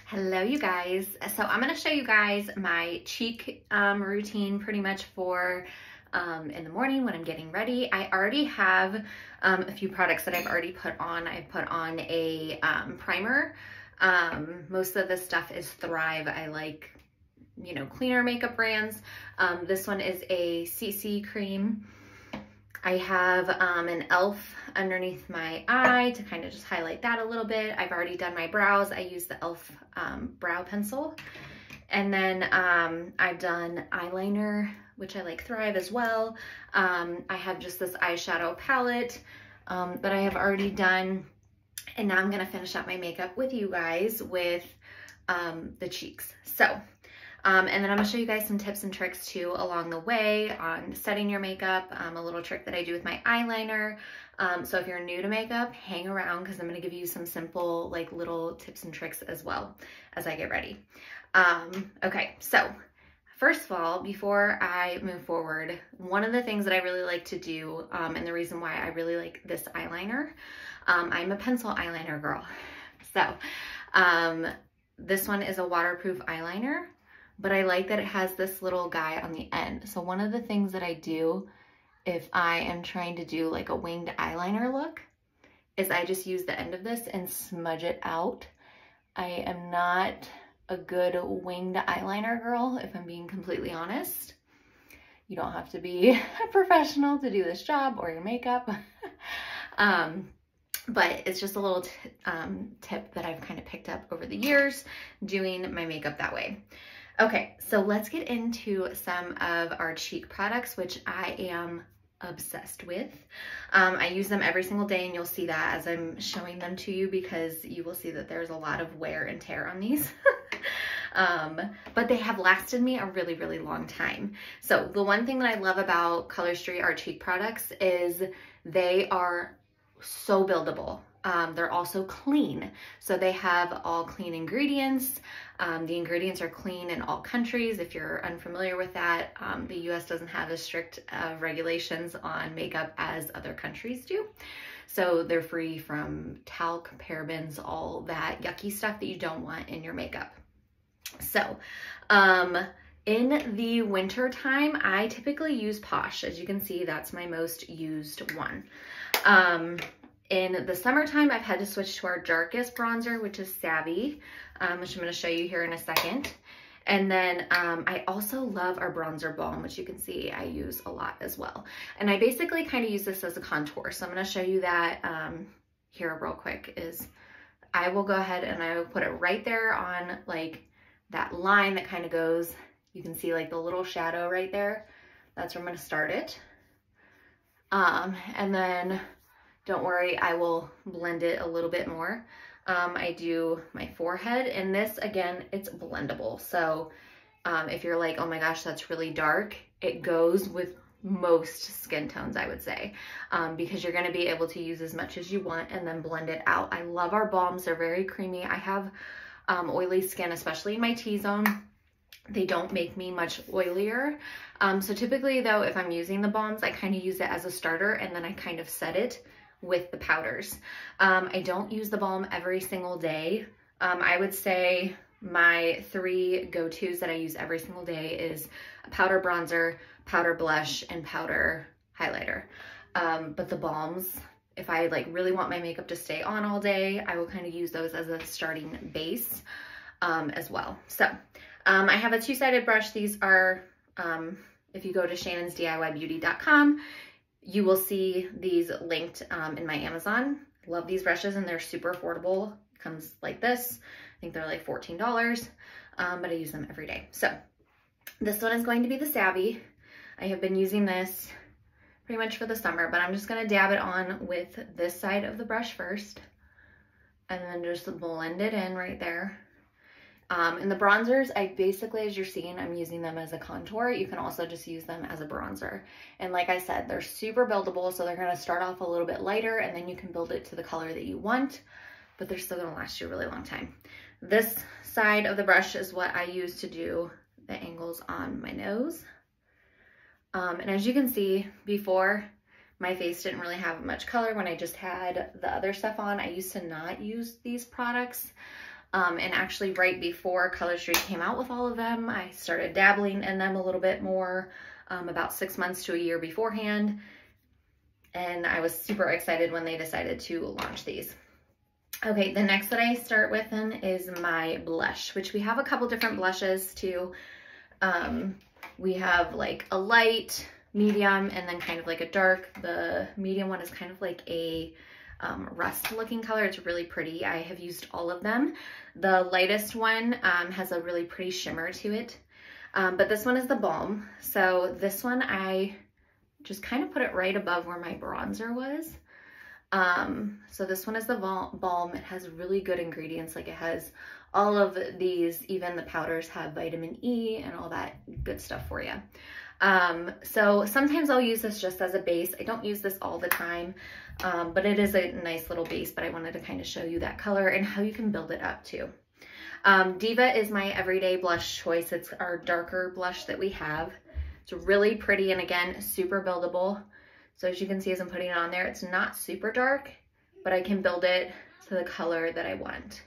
Hello you guys. So I'm going to show you guys my cheek routine pretty much for in the morning when I'm getting ready. I already have a few products that I've already put on. I've put on a primer. Most of this stuff is Thrive. I like, you know, cleaner makeup brands. This one is a CC cream. I have an e.l.f. underneath my eye to kind of just highlight that a little bit. I've already done my brows. I use the e.l.f. Brow pencil. And then I've done eyeliner, which I like Thrive as well. I have just this eyeshadow palette that I have already done. And now I'm gonna finish up my makeup with you guys with the cheeks. So, and then I'm gonna show you guys some tips and tricks too along the way on setting your makeup, a little trick that I do with my eyeliner. So if you're new to makeup, hang around because I'm gonna give you some simple like little tips and tricks as well as I get ready. Okay, so first of all, before I move forward, one of the things that I really like to do, and the reason why I really like this eyeliner, I'm a pencil eyeliner girl. So this one is a waterproof eyeliner, but I like that it has this little guy on the end. So one of the things that I do if I am trying to do like a winged eyeliner look is I just use the end of this and smudge it out. I am not a good winged eyeliner girl, if I'm being completely honest. You don't have to be a professional to do this job or your makeup. But it's just a little tip that I've kind of picked up over the years doing my makeup that way. Okay, so let's get into some of our cheek products, which I am obsessed with. I use them every single day, and you'll see that as I'm showing them to you because you will see that there's a lot of wear and tear on these. But they have lasted me a really, really long time. So the one thing that I love about Color Street, our cheek products, is they are so buildable. They're also clean. So they have all clean ingredients. The ingredients are clean in all countries. If you're unfamiliar with that, the US doesn't have as strict regulations on makeup as other countries do. So they're free from talc, parabens, all that yucky stuff that you don't want in your makeup. So, in the winter time, I typically use Posh. As you can see, that's my most used one. In the summertime, I've had to switch to our darkest bronzer, which is Savvy, which I'm going to show you here in a second. And then I also love our bronzer balm, which you can see I use a lot as well. And I basically kind of use this as a contour. So I'm going to show you that here real quick is I will go ahead and I will put it right there on like that line that kind of goes, you can see like the little shadow right there. That's where I'm going to start it. And then don't worry, I will blend it a little bit more. I do my forehead, and this, again, it's blendable. So if you're like, oh my gosh, that's really dark, it goes with most skin tones, I would say, because you're gonna be able to use as much as you want and then blend it out. I love our balms. They're very creamy. I have oily skin, especially in my T-zone. They don't make me much oilier. So typically though, if I'm using the balms, I kind of use it as a starter and then I kind of set it with the powders. I don't use the balm every single day. I would say my 3 go-tos that I use every single day is a powder bronzer, powder blush, and powder highlighter. But the balms, if I like really want my makeup to stay on all day, I will kind of use those as a starting base as well. So I have a 2-sided brush. These are, if you go to shannonsdiybeauty.com, you will see these linked in my Amazon. Love these brushes and they're super affordable. Comes like this. I think they're like $14, but I use them every day. So this one is going to be the Savvy. I have been using this pretty much for the summer, but I'm just gonna dab it on with this side of the brush first and then just blend it in right there. And the bronzers, I basically, as you're seeing, I'm using them as a contour. You can also just use them as a bronzer. And like I said, they're super buildable, so they're gonna start off a little bit lighter and then you can build it to the color that you want, but they're still gonna last you a really long time. This side of the brush is what I use to do the angles on my nose. And as you can see, before, my face didn't really have much color when I just had the other stuff on. I used to not use these products. And actually right before Color Street came out with all of them, I started dabbling in them a little bit more, about 6 months to a year beforehand. And I was super excited when they decided to launch these. Okay, the next that I start with then is my blush, which we have a couple different blushes too. We have like a light, medium, and then kind of like a dark. The medium one is kind of like a rust looking color. It's really pretty. I have used all of them. The lightest one has a really pretty shimmer to it. But this one is the balm. So this one, I just kind of put it right above where my bronzer was. So this one is the balm. It has really good ingredients. Like it has all of these, even the powders have vitamin E and all that good stuff for you. So sometimes I'll use this just as a base. I don't use this all the time, but it is a nice little base, but I wanted to kind of show you that color and how you can build it up too. Diva is my everyday blush choice. It's our darker blush that we have. It's really pretty and again, super buildable. So as you can see, as I'm putting it on there, it's not super dark, but I can build it to the color that I want.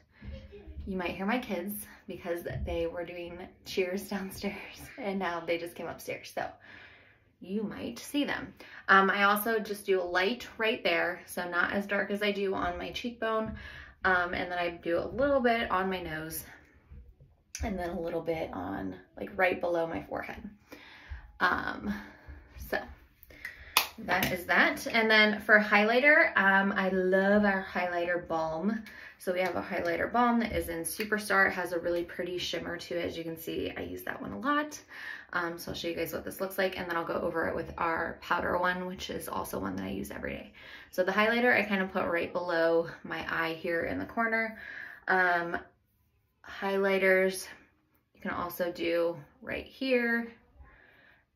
You might hear my kids because they were doing cheers downstairs and now they just came upstairs. So you might see them. I also just do a light right there. So not as dark as I do on my cheekbone. And then I do a little bit on my nose and then a little bit on like right below my forehead. So that is that. And then for highlighter, I love our highlighter balm. So we have a highlighter balm that is in Superstar. It has a really pretty shimmer to it. As you can see, I use that one a lot. So I'll show you guys what this looks like, and then I'll go over it with our powder one, which is also one that I use every day. So the highlighter I kind of put right below my eye here in the corner. Highlighters you can also do right here.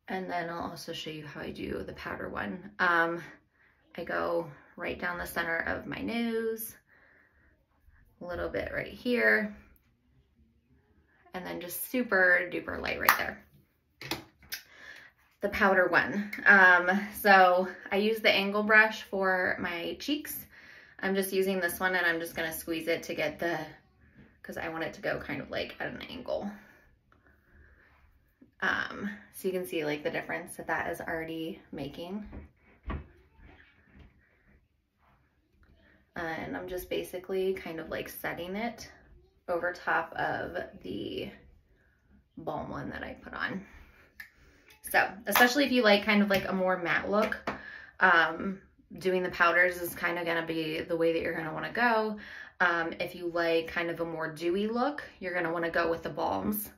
And then I'll also show you how I do the powder one. I go right down the center of my nose, a little bit right here, and then just super duper light right there. The powder one. So I use the angle brush for my cheeks. I'm just using this one and I'm just gonna squeeze it to get because I want it to go kind of like at an angle. So you can see like the difference that is already making. And I'm just basically kind of like setting it over top of the balm one that I put on. So especially if you like kind of like a more matte look, doing the powders is kind of gonna be the way that you're gonna wanna go. If you like kind of a more dewy look, you're gonna wanna go with the balms.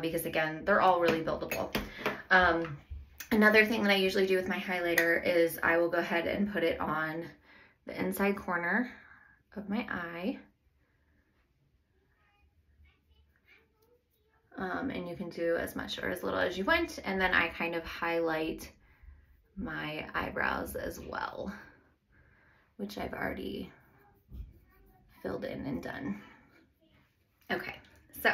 Because again, they're all really buildable. Another thing that I usually do with my highlighter is I will go ahead and put it on the inside corner of my eye. And you can do as much or as little as you want. And then I kind of highlight my eyebrows as well, which I've already filled in and done. Okay, so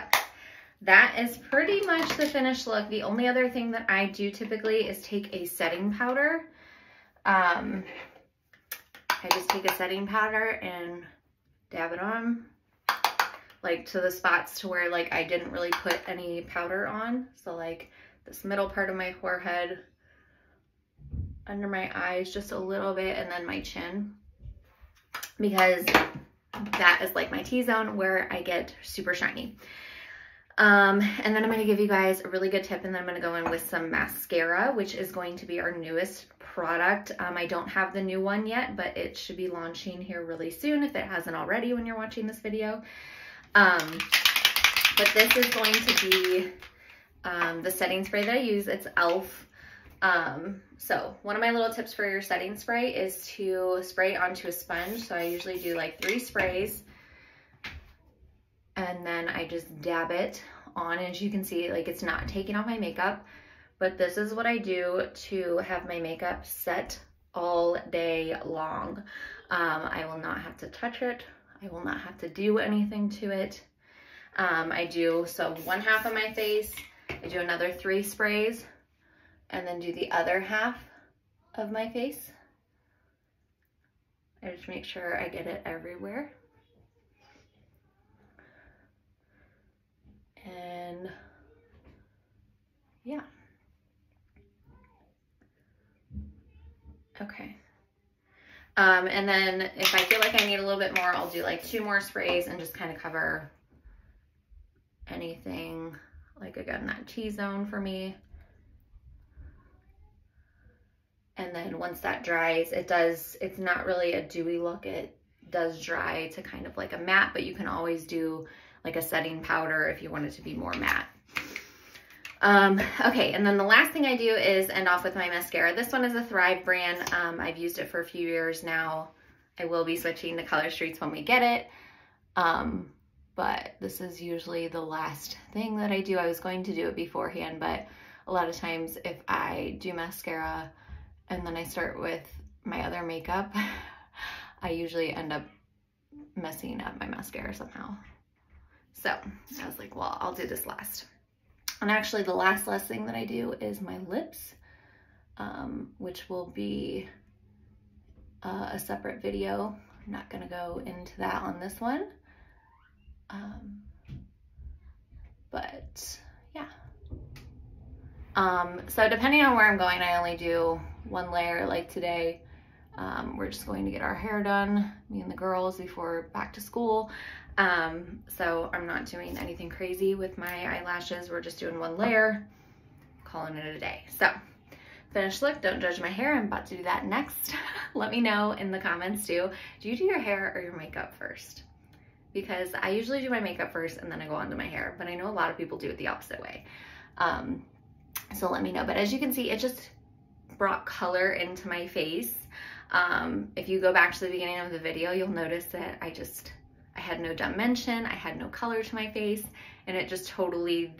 that is pretty much the finished look. The only other thing that I do typically is take a setting powder. I just take a setting powder and dab it on, like to the spots to where like I didn't really put any powder on. So like this middle part of my forehead, under my eyes just a little bit, and then my chin, because that is like my T-zone where I get super shiny. And then I'm going to give you guys a really good tip, and then I'm going to go in with some mascara, which is going to be our newest product. I don't have the new one yet, but it should be launching here really soon if it hasn't already when you're watching this video. But this is going to be the setting spray that I use. It's e.l.f. So one of my little tips for your setting spray is to spray it onto a sponge. So I usually do like 3 sprays. And then I just dab it on. As you can see, like it's not taking off my makeup, but this is what I do to have my makeup set all day long. I will not have to touch it. I will not have to do anything to it. I do, so one half of my face, I do another 3 sprays, and then do the other half of my face. I just make sure I get it everywhere. Okay. And then if I feel like I need a little bit more, I'll do like 2 more sprays and just kind of cover anything, like again, that T-zone for me. And then once that dries, it's not really a dewy look. It does dry to kind of like a matte, but you can always do like a setting powder if you want it to be more matte. Okay, and then the last thing I do is end off with my mascara. This one is a Thrive brand. I've used it for a few years now. I will be switching to Color Streets when we get it. But this is usually the last thing that I do. I was going to do it beforehand, but a lot of times if I do mascara and then I start with my other makeup, I usually end up messing up my mascara somehow. So I was like, well, I'll do this last. And actually the last thing that I do is my lips, which will be a separate video. I'm not gonna go into that on this one. But yeah. So depending on where I'm going, I only do 1 layer. Like today, we're just going to get our hair done, me and the girls, before back to school. So I'm not doing anything crazy with my eyelashes. We're just doing 1 layer, calling it a day. So finished look, don't judge my hair. I'm about to do that next. Let me know in the comments too. Do you do your hair or your makeup first? Because I usually do my makeup first and then I go on to my hair, but I know a lot of people do it the opposite way. So let me know. But as you can see, it just brought color into my face. If you go back to the beginning of the video, you'll notice that I had no dimension, I had no color to my face, and it just totally,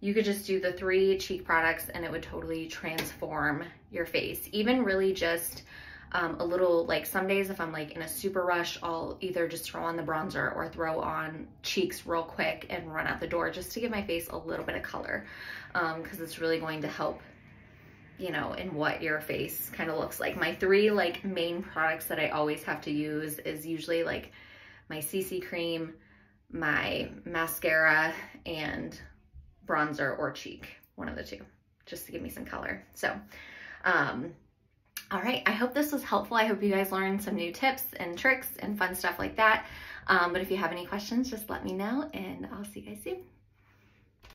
you could just do the 3 cheek products and it would totally transform your face. Even really just a little, like some days if I'm like in a super rush, I'll either just throw on the bronzer or throw on cheeks real quick and run out the door just to give my face a little bit of color, because it's really going to help, you know, in what your face kind of looks like. My 3 like main products that I always have to use is usually like my CC cream, my mascara, and bronzer or cheek, one of the 2, just to give me some color. So, all right, I hope this was helpful. I hope you guys learned some new tips and tricks and fun stuff like that. But if you have any questions, just let me know and I'll see you guys soon.